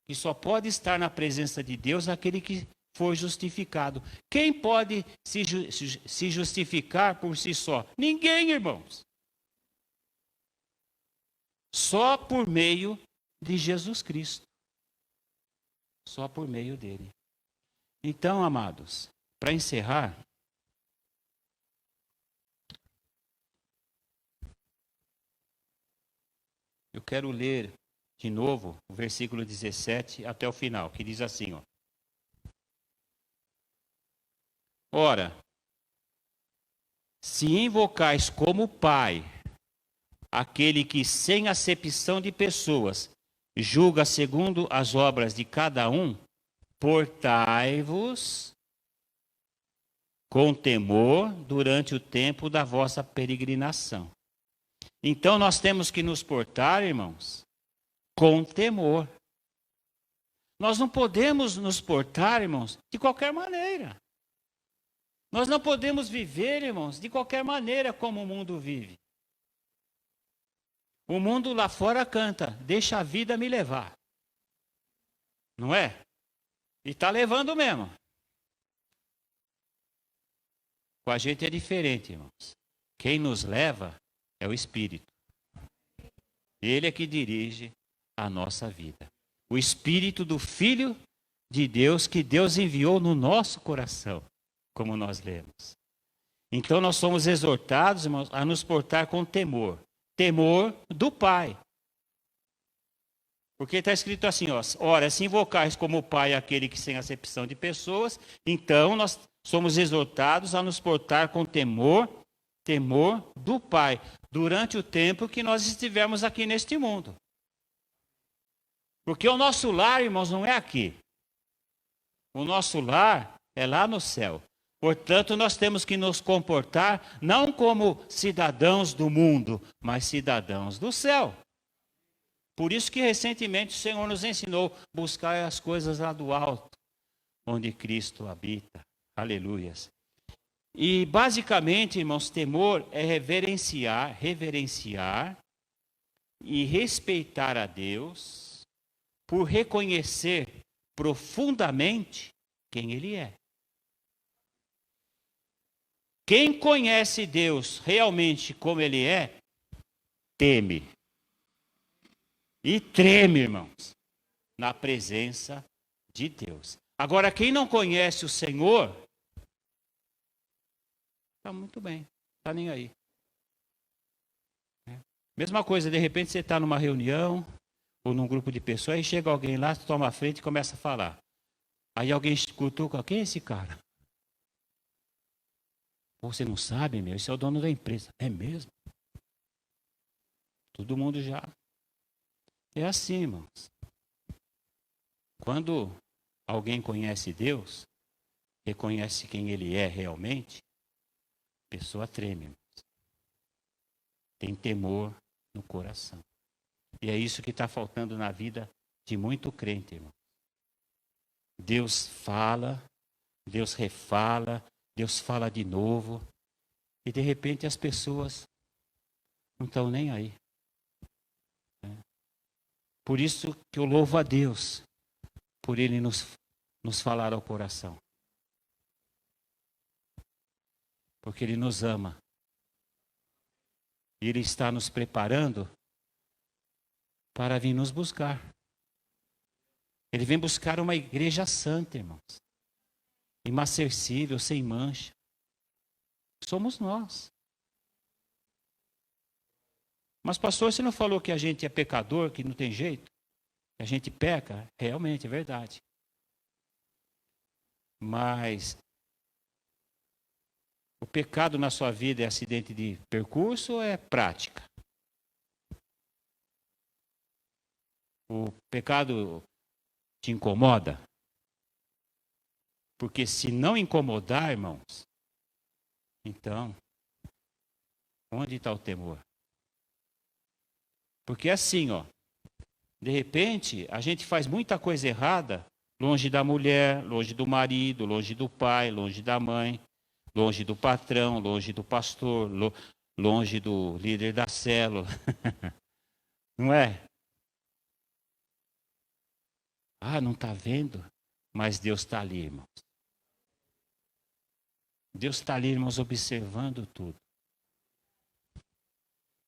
Que só pode estar na presença de Deus aquele que for justificado. Quem pode se justificar por si só? Ninguém, irmãos. Só por meio de Jesus Cristo. Só por meio dele. Então, amados, para encerrar, eu quero ler de novo o versículo 17 até o final, que diz assim, ó. Ora, se invocais como Pai aquele que, sem acepção de pessoas, julga segundo as obras de cada um, portai-vos com temor durante o tempo da vossa peregrinação. Então nós temos que nos portar, irmãos, com temor. Nós não podemos nos portar, irmãos, de qualquer maneira. Nós não podemos viver, irmãos, de qualquer maneira como o mundo vive. O mundo lá fora canta, deixa a vida me levar. Não é? E está levando mesmo. Com a gente é diferente, irmãos. Quem nos leva é o Espírito. Ele é que dirige a nossa vida. O Espírito do Filho de Deus que Deus enviou no nosso coração, como nós lemos. Então nós somos exortados, irmãos, a nos portar com temor. Temor do Pai. Porque está escrito assim, ó, ora, se invocais como Pai aquele que sem acepção de pessoas, então nós somos exortados a nos portar com temor do Pai, durante o tempo que nós estivermos aqui neste mundo. Porque o nosso lar, irmãos, não é aqui. O nosso lar é lá no céu. Portanto, nós temos que nos comportar não como cidadãos do mundo, mas cidadãos do céu. Por isso que recentemente o Senhor nos ensinou a buscar as coisas lá do alto, onde Cristo habita. Aleluias. E basicamente, irmãos, temor é reverenciar e respeitar a Deus por reconhecer profundamente quem Ele é. Quem conhece Deus realmente como Ele é, teme. E treme, irmãos, na presença de Deus. Agora, quem não conhece o Senhor, está muito bem, está nem aí. Mesma coisa, de repente você está numa reunião, ou num grupo de pessoas, aí chega alguém lá, toma a frente e começa a falar. Aí alguém cutuca, quem é esse cara? Você não sabe, meu, esse é o dono da empresa. É mesmo? Todo mundo já. É assim, irmãos. Quando alguém conhece Deus, reconhece quem Ele é realmente, a pessoa treme, irmãos. Tem temor no coração. E é isso que está faltando na vida de muito crente, irmão. Deus fala, Deus refala, Deus fala de novo, e de repente as pessoas não estão nem aí. Por isso que eu louvo a Deus, por Ele nos falar ao coração. Porque Ele nos ama. E Ele está nos preparando para vir nos buscar. Ele vem buscar uma igreja santa, irmãos. Imarcessível, sem mancha. Somos nós. Mas, pastor, você não falou que a gente é pecador, que não tem jeito? Que a gente peca? Realmente, é verdade. Mas o pecado na sua vida é acidente de percurso ou é prática? O pecado te incomoda? Porque se não incomodar, irmãos, então, onde está o temor? Porque assim, ó, de repente, a gente faz muita coisa errada, longe da mulher, longe do marido, longe do pai, longe da mãe, longe do patrão, longe do pastor, longe do líder da célula. Não é? Ah, não está vendo? Mas Deus está ali, irmãos. Deus está ali, irmãos, observando tudo.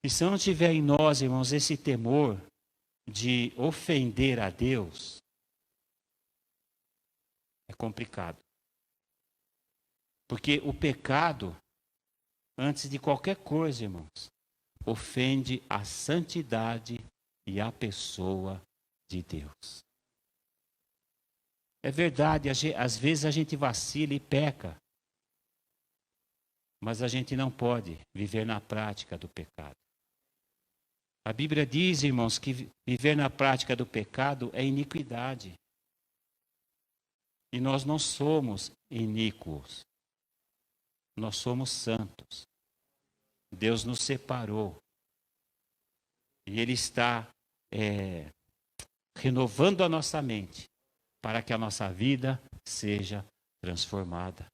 E se não tiver em nós, irmãos, esse temor de ofender a Deus, é complicado. Porque o pecado, antes de qualquer coisa, irmãos, ofende a santidade e a pessoa de Deus. É verdade, às vezes a gente vacila e peca. Mas a gente não pode viver na prática do pecado. A Bíblia diz, irmãos, que viver na prática do pecado é iniquidade. E nós não somos iníquos. Nós somos santos. Deus nos separou. E Ele está renovando a nossa mente para que a nossa vida seja transformada.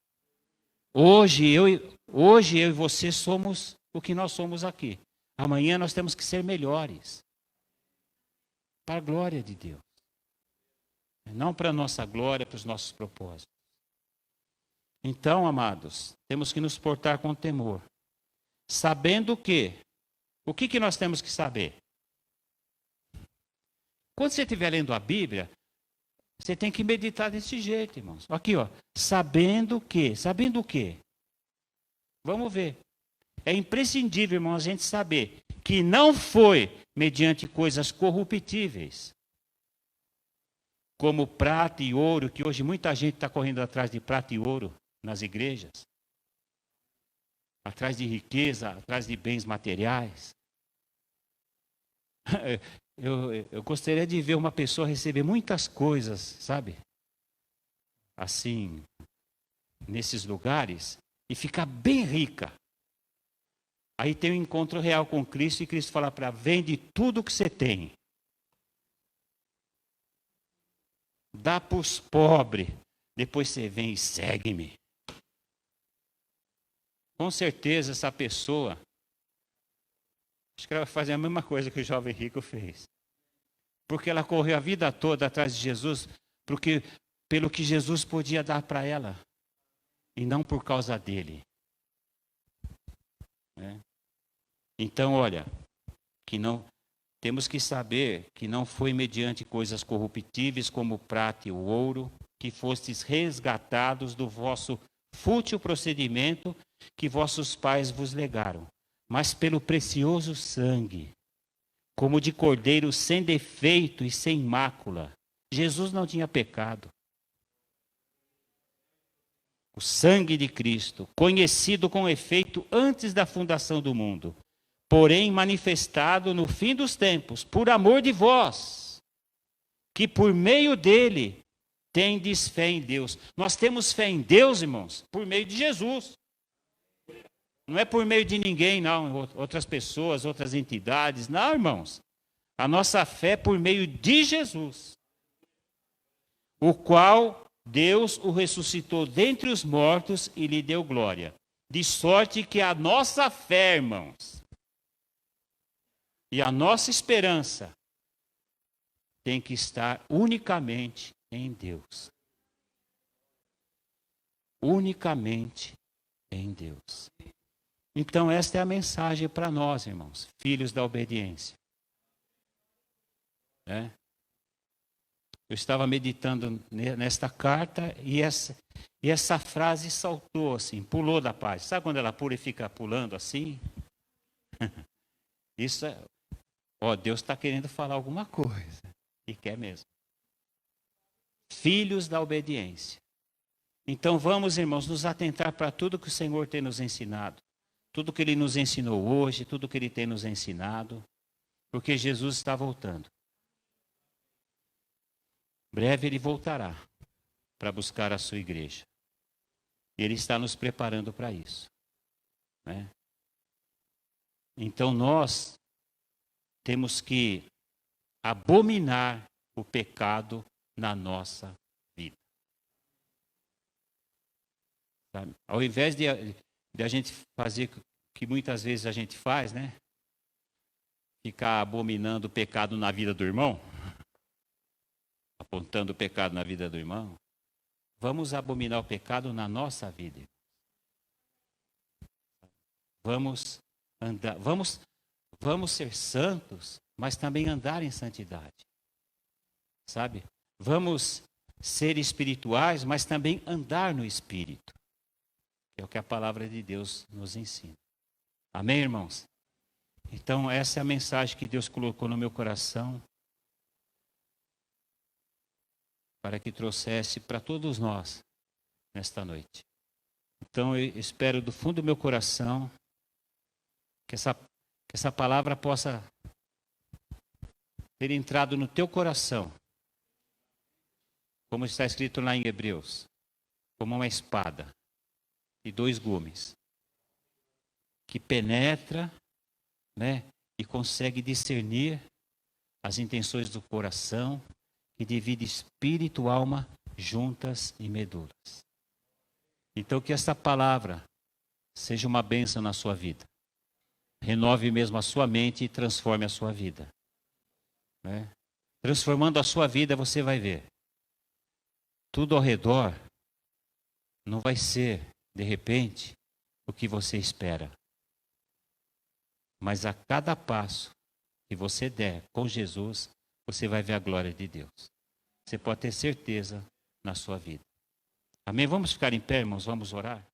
Hoje eu e você somos o que nós somos aqui. Amanhã nós temos que ser melhores. Para a glória de Deus. Não para a nossa glória, para os nossos propósitos. Então, amados, temos que nos portar com temor. Sabendo que, o que nós temos que saber? Quando você estiver lendo a Bíblia, você tem que meditar desse jeito, irmãos. Aqui, ó. Sabendo o quê? Vamos ver. É imprescindível, irmãos, a gente saber que não foi mediante coisas corruptíveis, como prata e ouro, que hoje muita gente está correndo atrás de prata e ouro nas igrejas, atrás de riqueza, atrás de bens materiais. Eu gostaria de ver uma pessoa receber muitas coisas, sabe? Assim, nesses lugares, e ficar bem rica. Aí tem um encontro real com Cristo e Cristo fala para ela, vende tudo que você tem. Dá para os pobres. Depois você vem e segue-me. Com certeza essa pessoa, acho que ela vai fazer a mesma coisa que o jovem rico fez. Porque ela correu a vida toda atrás de Jesus, pelo que Jesus podia dar para ela. E não por causa dele. Então, olha, temos que saber que não foi mediante coisas corruptíveis como o prata e o ouro, que fostes resgatados do vosso fútil procedimento que vossos pais vos legaram, mas pelo precioso sangue, como de cordeiro sem defeito e sem mácula. Jesus não tinha pecado. O sangue de Cristo, conhecido com efeito antes da fundação do mundo, porém manifestado no fim dos tempos, por amor de vós, que por meio dele tendes fé em Deus. Nós temos fé em Deus, irmãos, por meio de Jesus. Não é por meio de ninguém, não, outras pessoas, outras entidades. Não, irmãos. A nossa fé é por meio de Jesus, o qual Deus o ressuscitou dentre os mortos e lhe deu glória. De sorte que a nossa fé, irmãos, e a nossa esperança tem que estar unicamente em Deus. Unicamente em Deus. Então esta é a mensagem para nós, irmãos, filhos da obediência. Eu estava meditando nesta carta e essa frase saltou assim, pulou da página. Sabe quando ela pula e fica pulando assim? Isso é, Deus está querendo falar alguma coisa. E quer mesmo. Filhos da obediência. Então vamos, irmãos, nos atentar para tudo que o Senhor tem nos ensinado. Tudo que Ele nos ensinou hoje, tudo que Ele tem nos ensinado. Porque Jesus está voltando. Breve Ele voltará para buscar a sua igreja. E Ele está nos preparando para isso. Né? Então nós temos que abominar o pecado na nossa vida. Sabe? Ao invés de a gente fazer o que muitas vezes a gente faz, né? Ficar abominando o pecado na vida do irmão, apontando o pecado na vida do irmão, vamos abominar o pecado na nossa vida. Vamos andar, vamos ser santos, mas também andar em santidade. Sabe? Vamos ser espirituais, mas também andar no Espírito. É o que a palavra de Deus nos ensina. Amém, irmãos? Então, essa é a mensagem que Deus colocou no meu coração para que trouxesse para todos nós nesta noite. Então, eu espero do fundo do meu coração que essa palavra possa ter entrado no teu coração, como está escrito lá em Hebreus, como uma espada e 2 gumes, que penetra, né, e consegue discernir as intenções do coração, que divide espírito e alma juntas e medulas. Então que esta palavra seja uma bênção na sua vida. Renove mesmo a sua mente e transforme a sua vida. Né? Transformando a sua vida, você vai ver. Tudo ao redor não vai ser, de repente, o que você espera. Mas a cada passo que você der com Jesus, você vai ver a glória de Deus. Você pode ter certeza na sua vida. Amém? Vamos ficar em pé, irmãos? Vamos orar?